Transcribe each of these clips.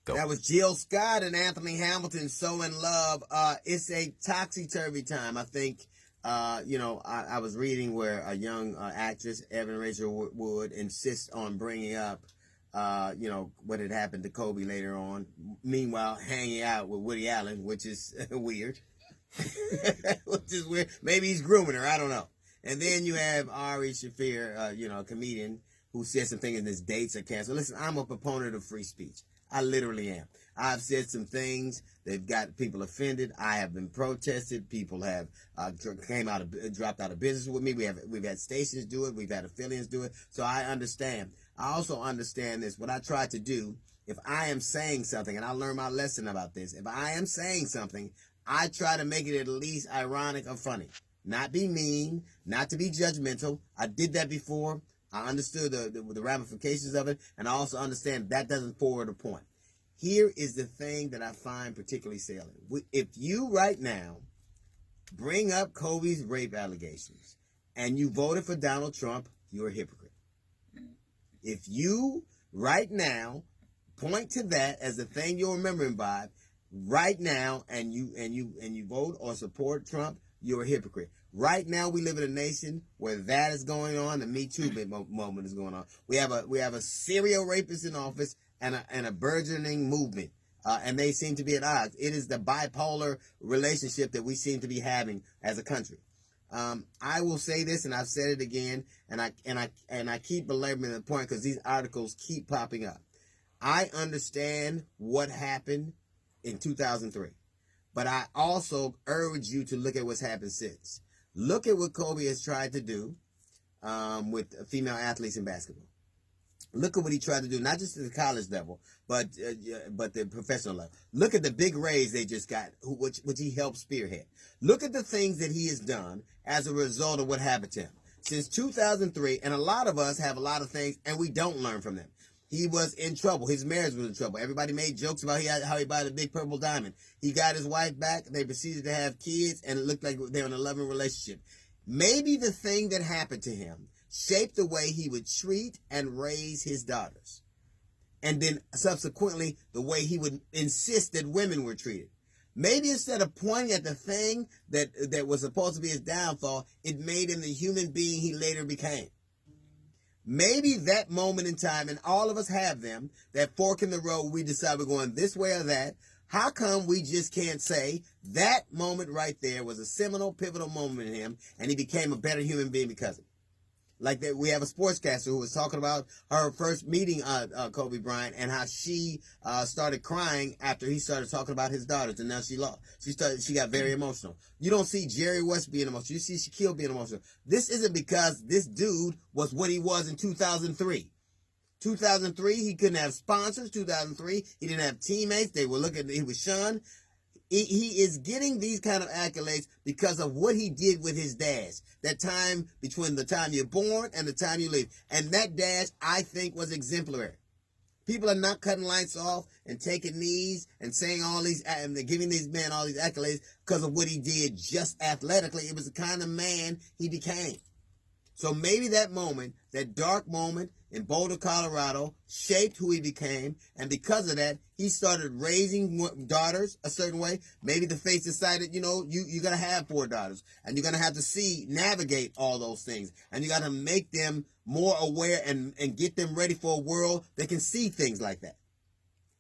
Go. That was Jill Scott and Anthony Hamilton, So in Love. It's a topsy-turvy time. I think, I was reading where a young actress, Evan Rachel Wood, insists on bringing up, what had happened to Kobe later on. Meanwhile, hanging out with Woody Allen, which is weird. Which is weird. Maybe he's grooming her. I don't know. And then you have Ari Shaffir, a comedian, who said some things in his dates are canceled. Listen, I'm a proponent of free speech. I literally am. I've said some things that got people offended. I have been protested. People have dropped out of business with me. We've had stations do it. We've had affiliates do it. So I understand. I also understand this. What I try to do, if I am saying something, and I learned my lesson about this, if I am saying something, I try to make it at least ironic or funny. Not be mean, not to be judgmental. I did that before. I understood the ramifications of it, and I also understand that doesn't forward a point. Here is the thing that I find particularly salient. If you right now bring up Kobe's rape allegations and you voted for Donald Trump, you're a hypocrite. If you right now point to that as the thing you're remembering by right now, and you vote or support Trump, you're a hypocrite. Right now, we live in a nation where that is going on. The Me Too moment is going on. We have a serial rapist in office and a burgeoning movement, and they seem to be at odds. It is the bipolar relationship that we seem to be having as a country. I will say this, and I've said it again, and I keep belaboring the point because these articles keep popping up. I understand what happened in 2003, but I also urge you to look at what's happened since. Look at what Kobe has tried to do with female athletes in basketball. Look at what he tried to do, not just at the college level, but the professional level. Look at the big raise they just got, which he helped spearhead. Look at the things that he has done as a result of what happened to him. Since 2003, and a lot of us have a lot of things, and we don't learn from them. He was in trouble. His marriage was in trouble. Everybody made jokes about how he bought a big purple diamond. He got his wife back. They proceeded to have kids, and it looked like they were in a loving relationship. Maybe the thing that happened to him shaped the way he would treat and raise his daughters. And then subsequently, the way he would insist that women were treated. Maybe instead of pointing at the thing that was supposed to be his downfall, it made him the human being he later became. Maybe that moment in time, and all of us have them, that fork in the road, we decide we're going this way or that. How come we just can't say that moment right there was a seminal, pivotal moment in him, and he became a better human being because of it? Like that, we have a sportscaster who was talking about her first meeting Kobe Bryant and how she started crying after he started talking about his daughters, and now she got very emotional. You don't see Jerry West being emotional. You see Shaquille being emotional. This isn't because this dude was what he was in 2003. 2003, he couldn't have sponsors. 2003, he didn't have teammates. They were he was shunned. He is getting these kind of accolades because of what he did with his dash. That time between the time you're born and the time you leave. And that dash, I think, was exemplary. People are not cutting lights off and taking knees and saying all these, and they're giving these men all these accolades because of what he did just athletically. It was the kind of man he became. So maybe that moment, that dark moment in Boulder, Colorado, shaped who he became. And because of that, he started raising daughters a certain way. Maybe the face decided, you're going to have 4 daughters. And you're going to have to navigate all those things. And you got to make them more aware and get them ready for a world that can see things like that.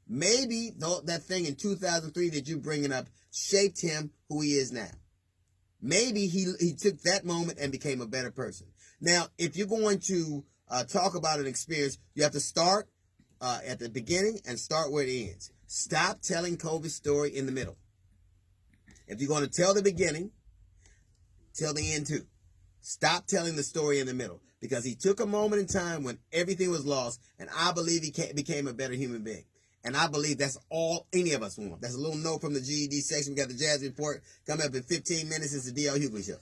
Maybe that thing in 2003 that you're bringing up shaped him who he is now. Maybe he took that moment and became a better person. Now, if you're going to talk about an experience, you have to start at the beginning and start where it ends. Stop telling Kobe's story in the middle. If you're going to tell the beginning, tell the end too. Stop telling the story in the middle, because he took a moment in time when everything was lost, and I believe he became a better human being. And I believe that's all any of us want. That's a little note from the GED section. We got the Jazz Report coming up in 15 minutes. It's the D.L. Hughley Show.